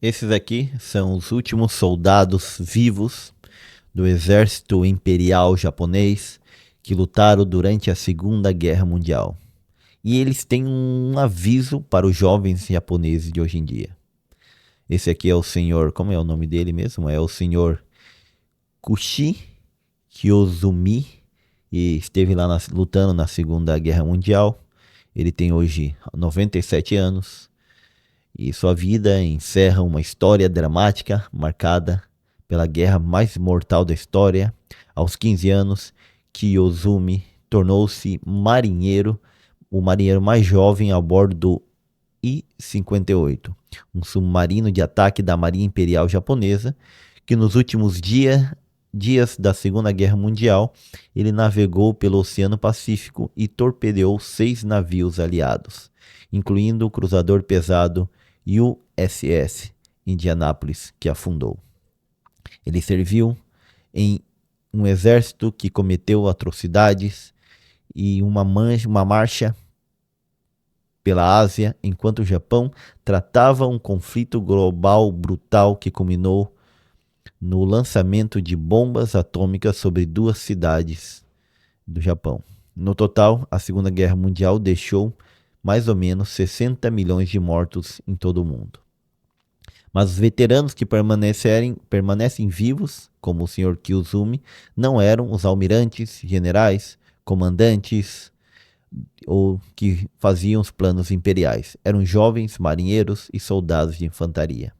Esses aqui são os últimos soldados vivos do exército imperial japonês que lutaram durante a Segunda Guerra Mundial. E eles têm um aviso para os jovens japoneses de hoje em dia. Esse aqui é o senhor, como é o nome dele mesmo? É o senhor Kushi Kyozumi, e esteve lá lutando na Segunda Guerra Mundial. Ele tem hoje 97 anos e sua vida encerra uma história dramática marcada pela guerra mais mortal da história. Aos 15 anos, Kiyozumi tornou-se marinheiro, o marinheiro mais jovem a bordo do I-58, um submarino de ataque da Marinha Imperial Japonesa, que nos últimos dias da Segunda Guerra Mundial, ele navegou pelo Oceano Pacífico e torpedeou 6 navios aliados, incluindo o cruzador pesado USS Indianapolis, que afundou. Ele serviu em um exército que cometeu atrocidades e uma marcha pela Ásia, enquanto o Japão tratava um conflito global brutal que culminou no lançamento de bombas atômicas sobre 2 cidades do Japão. No total, a Segunda Guerra Mundial deixou mais ou menos 60 milhões de mortos em todo o mundo. Mas os veteranos que permanecem vivos, como o Sr. Kyozumi, não eram os almirantes, generais, comandantes ou que faziam os planos imperiais. Eram jovens marinheiros e soldados de infantaria.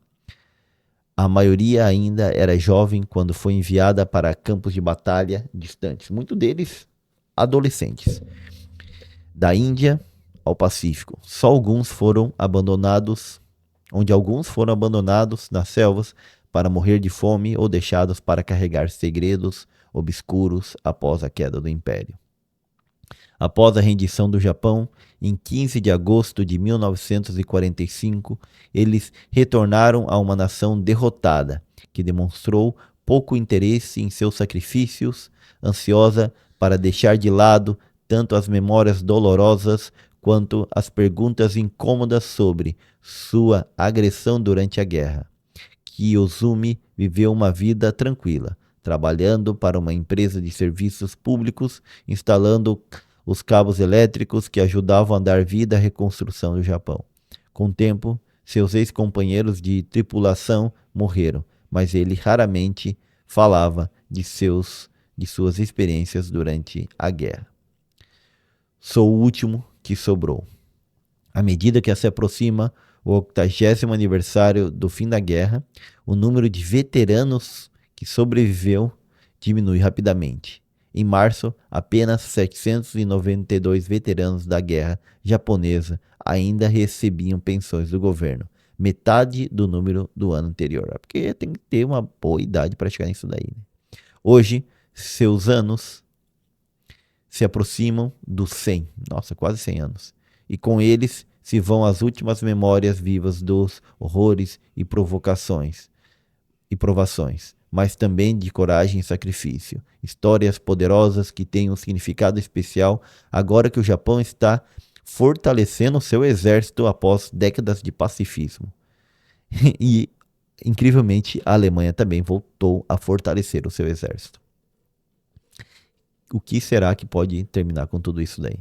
A maioria ainda era jovem quando foi enviada para campos de batalha distantes, muitos deles adolescentes, da Índia ao Pacífico. Só alguns foram abandonados, alguns foram abandonados nas selvas para morrer de fome ou deixados para carregar segredos obscuros após a queda do Império. Após a rendição do Japão, em 15 de agosto de 1945, eles retornaram a uma nação derrotada, que demonstrou pouco interesse em seus sacrifícios, ansiosa para deixar de lado tanto as memórias dolorosas quanto as perguntas incômodas sobre sua agressão durante a guerra. Kiyozumi viveu uma vida tranquila, trabalhando para uma empresa de serviços públicos, instalando os cabos elétricos que ajudavam a dar vida à reconstrução do Japão. Com o tempo, seus ex-companheiros de tripulação morreram, mas ele raramente falava de suas experiências durante a guerra. Sou o último que sobrou. À medida que se aproxima o 80º aniversário do fim da guerra, o número de veteranos que sobreviveu diminui rapidamente. Em março, apenas 792 veteranos da guerra japonesa ainda recebiam pensões do governo, metade do número do ano anterior, porque tem que ter uma boa idade para chegar nisso daí. Né? Hoje, seus anos se aproximam dos 100, quase 100 anos, e com eles se vão as últimas memórias vivas dos horrores e provações, mas também de coragem e sacrifício. Histórias poderosas que têm um significado especial agora que o Japão está fortalecendo seu exército após décadas de pacifismo. E, incrivelmente, a Alemanha também voltou a fortalecer o seu exército. O que será que pode terminar com tudo isso daí?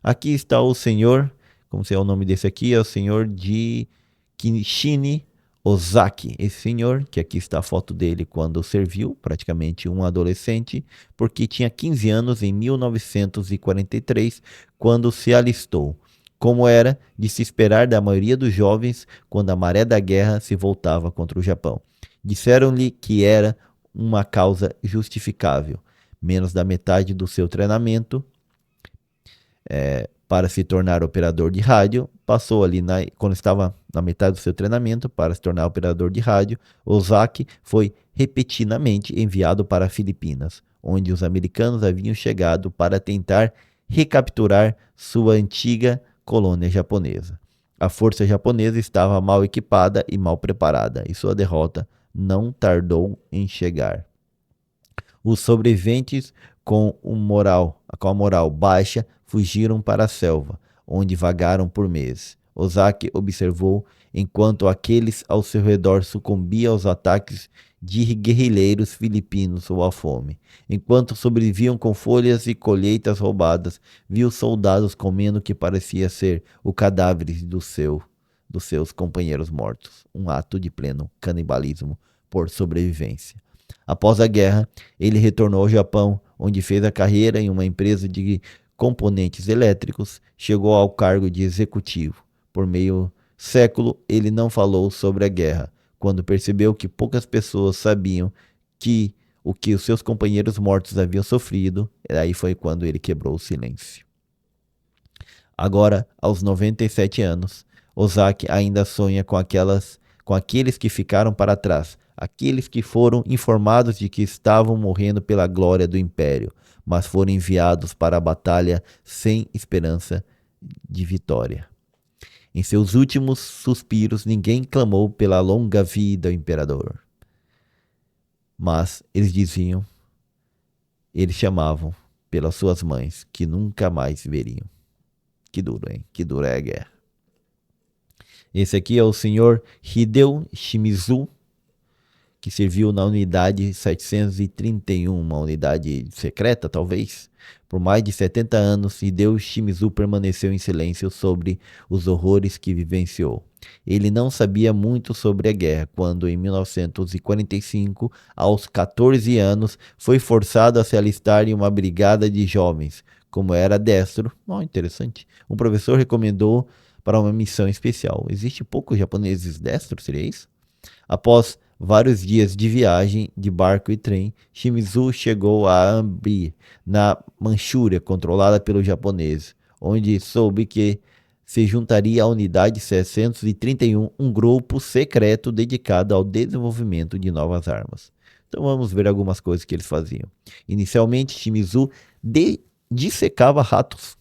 Aqui está o senhor, como se é o nome desse aqui, é o senhor de Kishine Ozaki, esse senhor, que aqui está a foto dele quando serviu, praticamente um adolescente, porque tinha 15 anos em 1943, quando se alistou, como era de se esperar da maioria dos jovens quando a maré da guerra se voltava contra o Japão. Disseram-lhe que era uma causa justificável. Menos da metade do seu treinamento para se tornar operador de rádio, passou ali, quando estava na metade do seu treinamento para se tornar operador de rádio, Ozaki foi repetidamente enviado para Filipinas, onde os americanos haviam chegado para tentar recapturar sua antiga colônia japonesa. A força japonesa estava mal equipada e mal preparada, e sua derrota não tardou em chegar. Os sobreviventes, com a moral baixa, fugiram para a selva, onde vagaram por meses. Ozaki observou enquanto aqueles ao seu redor sucumbiam aos ataques de guerrilheiros filipinos ou à fome. Enquanto sobreviviam com folhas e colheitas roubadas, viu soldados comendo o que parecia ser o cadáver dos seus companheiros mortos. Um ato de pleno canibalismo por sobrevivência. Após a guerra, ele retornou ao Japão, onde fez a carreira em uma empresa de componentes elétricos, chegou ao cargo de executivo. Por meio século, ele não falou sobre a guerra. Quando percebeu que poucas pessoas sabiam que o que os seus companheiros mortos haviam sofrido, aí foi quando ele quebrou o silêncio. Agora, aos 97 anos, Ozaki ainda sonha com aqueles que ficaram para trás, aqueles que foram informados de que estavam morrendo pela glória do império, mas foram enviados para a batalha sem esperança de vitória. Em seus últimos suspiros, ninguém clamou pela longa vida ao imperador. Mas eles chamavam pelas suas mães, que nunca mais veriam. Que duro, hein? Que dura é a guerra. Esse aqui é o senhor Hideo Shimizu, que serviu na unidade 731, uma unidade secreta, talvez. Por mais de 70 anos, Hideo Shimizu permaneceu em silêncio sobre os horrores que vivenciou. Ele não sabia muito sobre a guerra, quando em 1945, aos 14 anos, foi forçado a se alistar em uma brigada de jovens. Como era destro, interessante, um professor recomendou para uma missão especial. Existe poucos japoneses destros, seria isso? Após vários dias de viagem de barco e trem, Shimizu chegou a Ambi, na Manchúria, controlada pelos japoneses, onde soube que se juntaria à unidade 631, um grupo secreto dedicado ao desenvolvimento de novas armas. Então vamos ver algumas coisas que eles faziam. Inicialmente, Shimizu dissecava ratos.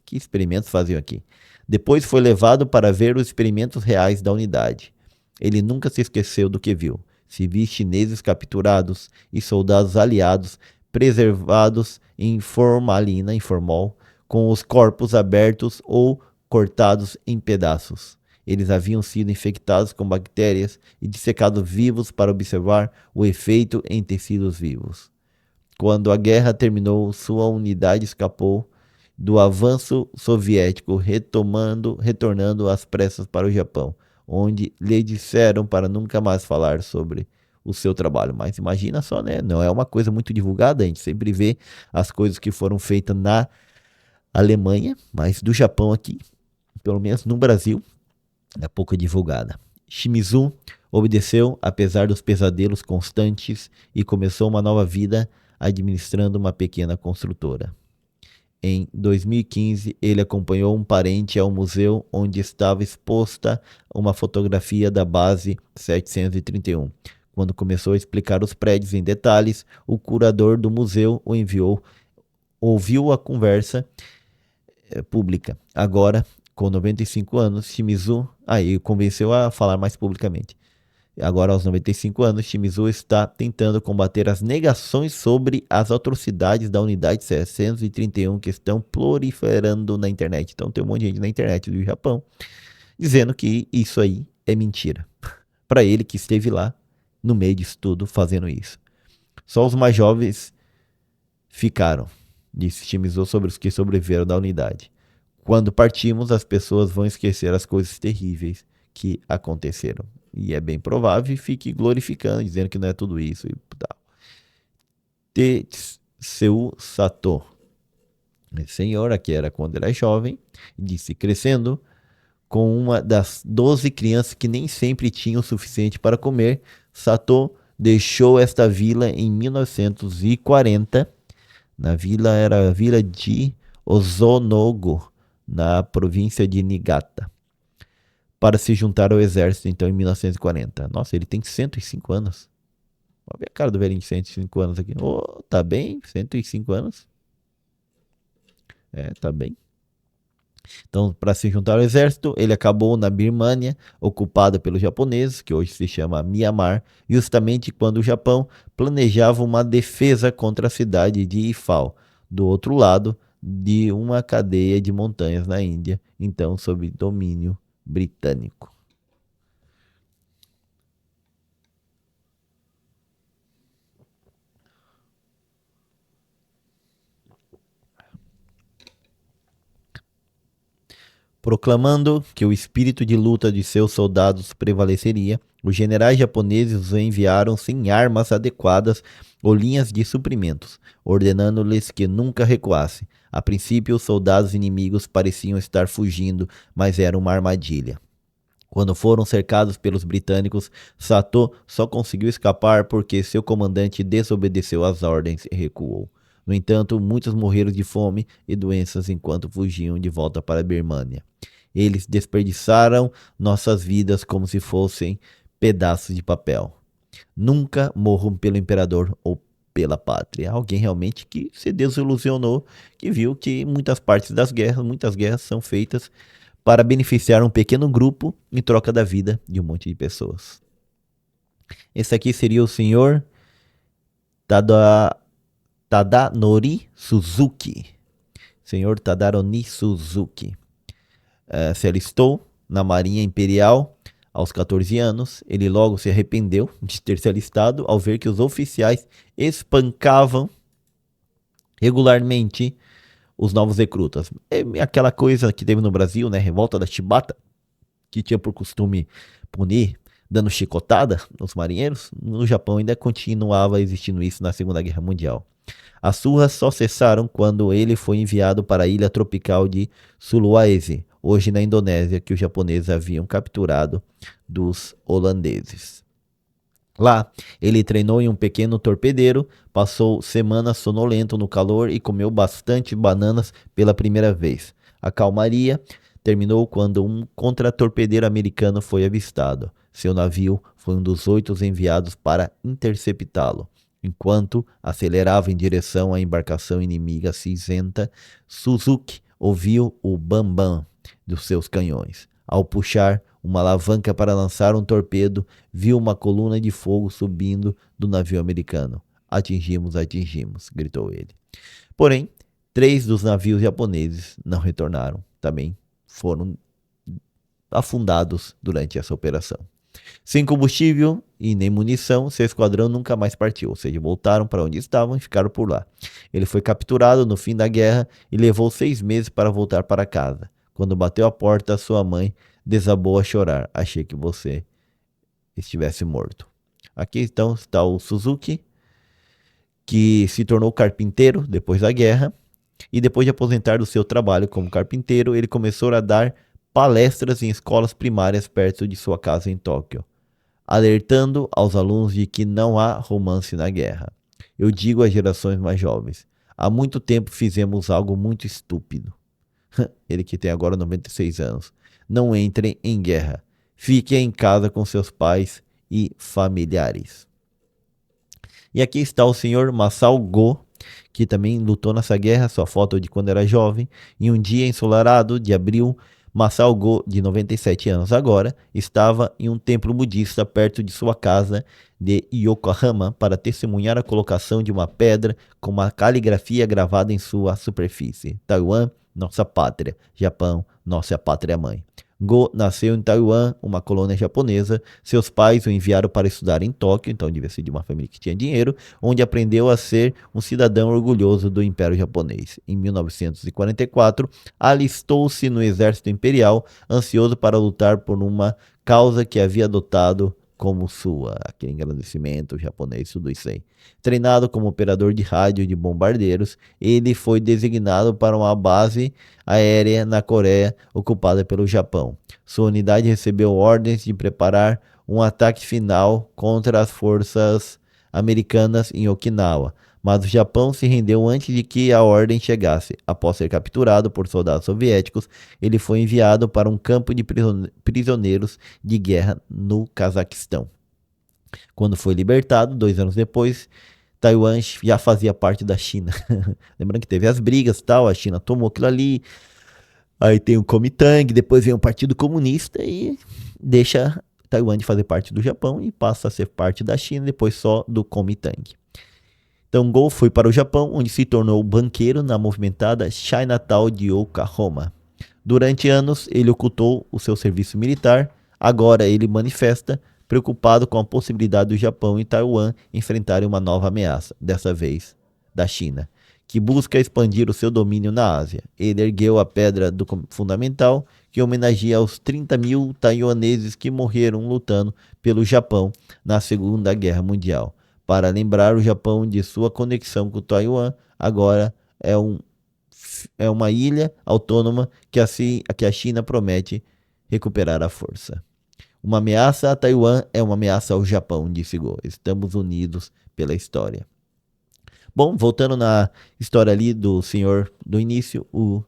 Que experimentos faziam aqui? Depois foi levado para ver os experimentos reais da unidade. Ele nunca se esqueceu do que viu. Civis chineses capturados e soldados aliados preservados em formalina, com os corpos abertos ou cortados em pedaços. Eles haviam sido infectados com bactérias e dissecados vivos para observar o efeito em tecidos vivos. Quando a guerra terminou, sua unidade escapou do avanço soviético, retornando às pressas para o Japão, onde lhe disseram para nunca mais falar sobre o seu trabalho. Mas imagina só, né? Não é uma coisa muito divulgada, a gente sempre vê as coisas que foram feitas na Alemanha, mas do Japão aqui, pelo menos no Brasil, é pouco divulgada. Shimizu obedeceu, apesar dos pesadelos constantes, e começou uma nova vida administrando uma pequena construtora. Em 2015, ele acompanhou um parente ao museu onde estava exposta uma fotografia da base 731. Quando começou a explicar os prédios em detalhes, o curador do museu ouviu a conversa pública. Agora, com 95 anos, Shimizu convenceu a falar mais publicamente. Agora, aos 95 anos, Shimizu está tentando combater as negações sobre as atrocidades da unidade 731 que estão proliferando na internet. Então, tem um monte de gente na internet do Japão dizendo que isso aí é mentira. Para ele que esteve lá, no meio disso tudo, fazendo isso. Só os mais jovens ficaram, disse Shimizu sobre os que sobreviveram da unidade. Quando partimos, as pessoas vão esquecer as coisas terríveis que aconteceram. E é bem provável que fique glorificando, dizendo que não é tudo isso e tal. Tseu Sato, senhora que era quando era jovem, disse: crescendo com uma das 12 crianças que nem sempre tinham o suficiente para comer, Sato deixou esta vila em 1940. Era a vila de Ozonogo, na província de Niigata, para se juntar ao exército, então, em 1940. Nossa, ele tem 105 anos. Olha a cara do velhinho de 105 anos aqui. Tá bem, 105 anos. Tá bem. Então, para se juntar ao exército, ele acabou na Birmânia, ocupada pelos japoneses, que hoje se chama Mianmar, justamente quando o Japão planejava uma defesa contra a cidade de Ifao. Do outro lado de uma cadeia de montanhas na Índia, então sob domínio britânico. Proclamando que o espírito de luta de seus soldados prevaleceria, os generais japoneses os enviaram sem armas adequadas ou linhas de suprimentos, ordenando-lhes que nunca recuassem. A princípio, os soldados inimigos pareciam estar fugindo, mas era uma armadilha. Quando foram cercados pelos britânicos, Sato só conseguiu escapar porque seu comandante desobedeceu às ordens e recuou. No entanto, muitos morreram de fome e doenças enquanto fugiam de volta para a Birmânia. Eles desperdiçaram nossas vidas como se fossem pedaços de papel. Nunca morram pelo imperador ou pela pátria. Alguém realmente que se desilusionou, que viu que muitas guerras são feitas para beneficiar um pequeno grupo em troca da vida de um monte de pessoas. Esse aqui seria o senhor Tadanori Suzuki. Senhor Tadanori Suzuki. Se alistou na Marinha Imperial aos 14 anos. Ele logo se arrependeu de ter se alistado ao ver que os oficiais espancavam regularmente os novos recrutas. É aquela coisa que teve no Brasil, né? Revolta da Chibata, que tinha por costume punir dando chicotada nos marinheiros. No Japão ainda continuava existindo isso na Segunda Guerra Mundial. As surras só cessaram quando ele foi enviado para a ilha tropical de Sulawesi, hoje na Indonésia, que os japoneses haviam capturado dos holandeses. Lá, ele treinou em um pequeno torpedeiro, passou semanas sonolento no calor e comeu bastante bananas pela primeira vez. A calmaria terminou quando um contratorpedeiro americano foi avistado. Seu navio foi um dos 8 enviados para interceptá-lo. Enquanto acelerava em direção à embarcação inimiga cinzenta, Suzuki ouviu o bam-bam dos seus canhões. Ao puxar uma alavanca para lançar um torpedo, viu uma coluna de fogo subindo do navio americano. Atingimos, gritou ele. Porém, 3 dos navios japoneses não retornaram. Também foram afundados durante essa operação. Sem combustível e nem munição, seu esquadrão nunca mais partiu, ou seja, voltaram para onde estavam e ficaram por lá. Ele foi capturado no fim da guerra e levou 6 meses para voltar para casa. Quando bateu a porta, sua mãe desabou a chorar. Achei que você estivesse morto. Aqui então está o Suzuki, que se tornou carpinteiro depois da guerra. E depois de aposentar do seu trabalho como carpinteiro, ele começou a dar palestras em escolas primárias perto de sua casa em Tóquio, alertando aos alunos de que não há romance na guerra. Eu digo às gerações mais jovens, há muito tempo fizemos algo muito estúpido. Ele que tem agora 96 anos. Não entrem em guerra. Fiquem em casa com seus pais e familiares. E aqui está o senhor Masao Go, que também lutou nessa guerra, sua foto de quando era jovem. Em um dia ensolarado de abril, Masao Go, de 97 anos agora, estava em um templo budista perto de sua casa de Yokohama para testemunhar a colocação de uma pedra com uma caligrafia gravada em sua superfície. Taiwan, nossa pátria. Japão, nossa pátria-mãe. Go nasceu em Taiwan, uma colônia japonesa. Seus pais o enviaram para estudar em Tóquio, então devia ser de uma família que tinha dinheiro, onde aprendeu a ser um cidadão orgulhoso do Império Japonês. Em 1944, alistou-se no exército imperial, ansioso para lutar por uma causa que havia adotado como sua. Aquele engrandecimento japonês, tudo isso aí. Treinado como operador de rádio de bombardeiros, ele foi designado para uma base aérea na Coreia, ocupada pelo Japão. Sua unidade recebeu ordens de preparar um ataque final contra as forças americanas em Okinawa, mas o Japão se rendeu antes de que a ordem chegasse. Após ser capturado por soldados soviéticos, ele foi enviado para um campo de prisioneiros de guerra no Cazaquistão. Quando foi libertado, 2 anos depois, Taiwan já fazia parte da China. Lembrando que teve as brigas e tal, a China tomou aquilo ali, aí tem o Kuomintang, depois vem o Partido Comunista e deixa Taiwan de fazer parte do Japão e passa a ser parte da China, depois só do Kuomintang. Então Go foi para o Japão, onde se tornou banqueiro na movimentada Chinatown de Yokohama. Durante anos, ele ocultou o seu serviço militar. Agora ele manifesta, preocupado com a possibilidade do Japão e Taiwan enfrentarem uma nova ameaça, dessa vez da China, que busca expandir o seu domínio na Ásia. Ele ergueu a pedra fundamental que homenageia aos 30 mil taiwaneses que morreram lutando pelo Japão na Segunda Guerra Mundial. Para lembrar o Japão de sua conexão com Taiwan, agora é uma ilha autônoma que a China promete recuperar a força. Uma ameaça a Taiwan é uma ameaça ao Japão, disse Go. Estamos unidos pela história. Bom, voltando na história ali do senhor do início, o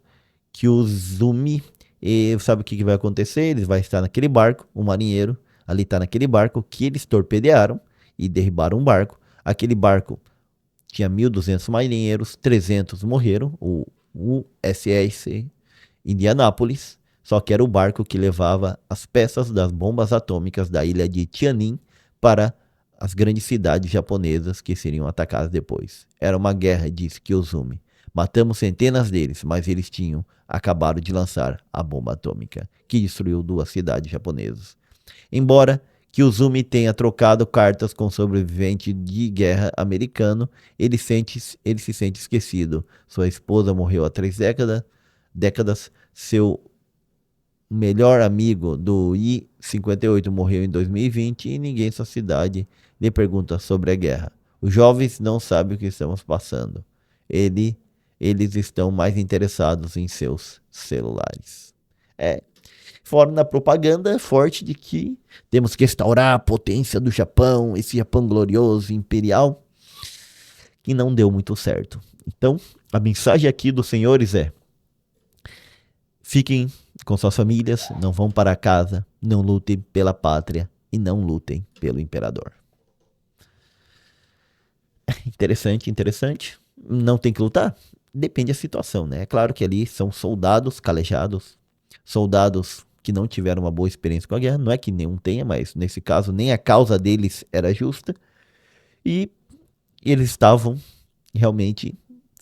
Kyuzumi, e sabe o que vai acontecer? Ele vai estar naquele barco, o marinheiro ali está naquele barco que eles torpedearam e derribaram um barco. Aquele barco tinha 1.200 marinheiros, 300 morreram, o USS Indianápolis, só que era o barco que levava as peças das bombas atômicas da ilha de Tianjin para as grandes cidades japonesas que seriam atacadas depois. Era uma guerra, disse Kyozumi. Matamos centenas deles, mas eles tinham acabado de lançar a bomba atômica, que destruiu 2 cidades japonesas. Embora Kyuzumi tenha trocado cartas com sobrevivente de guerra americano, ele se sente esquecido. Sua esposa morreu há 3 décadas, seu melhor amigo do I-58 morreu em 2020 e ninguém em sua cidade lhe pergunta sobre a guerra. Os jovens não sabem o que estamos passando. Eles estão mais interessados em seus celulares. Fora na propaganda forte de que temos que restaurar a potência do Japão, esse Japão glorioso, imperial, que não deu muito certo. Então, a mensagem aqui dos senhores é: fiquem com suas famílias, não vão para casa, não lutem pela pátria e não lutem pelo imperador. Interessante. Não tem que lutar? Depende da situação, né? É claro que ali são soldados calejados, soldados que não tiveram uma boa experiência com a guerra. Não é que nenhum tenha, mas nesse caso nem a causa deles era justa. E eles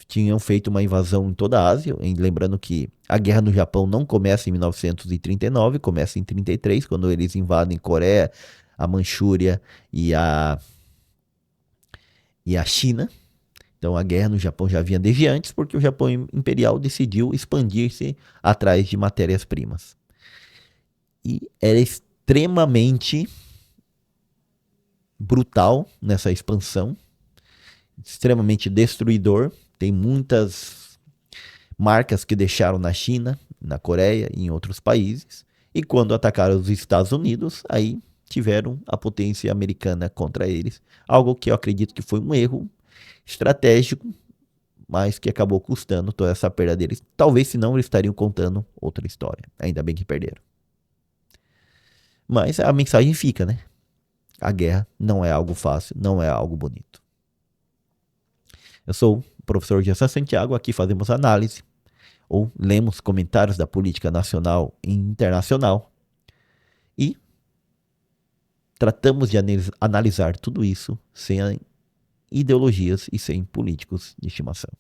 tinham feito uma invasão em toda a Ásia. Lembrando que a guerra no Japão não começa em 1939, começa em 1933, quando eles invadem Coreia, a Manchúria e a China. Então a guerra no Japão já vinha desde antes, porque o Japão imperial decidiu expandir-se atrás de matérias-primas. E era extremamente brutal nessa expansão, extremamente destruidor. Tem muitas marcas que deixaram na China, na Coreia e em outros países. E quando atacaram os Estados Unidos, aí tiveram a potência americana contra eles. Algo que eu acredito que foi um erro estratégico, mas que acabou custando toda essa perda deles. Talvez, senão, eles estariam contando outra história. Ainda bem que perderam. Mas a mensagem fica, né? A guerra não é algo fácil, não é algo bonito. Eu sou o professor Gessa Santiago, aqui fazemos análise, ou lemos comentários da política nacional e internacional, e tratamos de analisar tudo isso sem ideologias e sem políticos de estimação.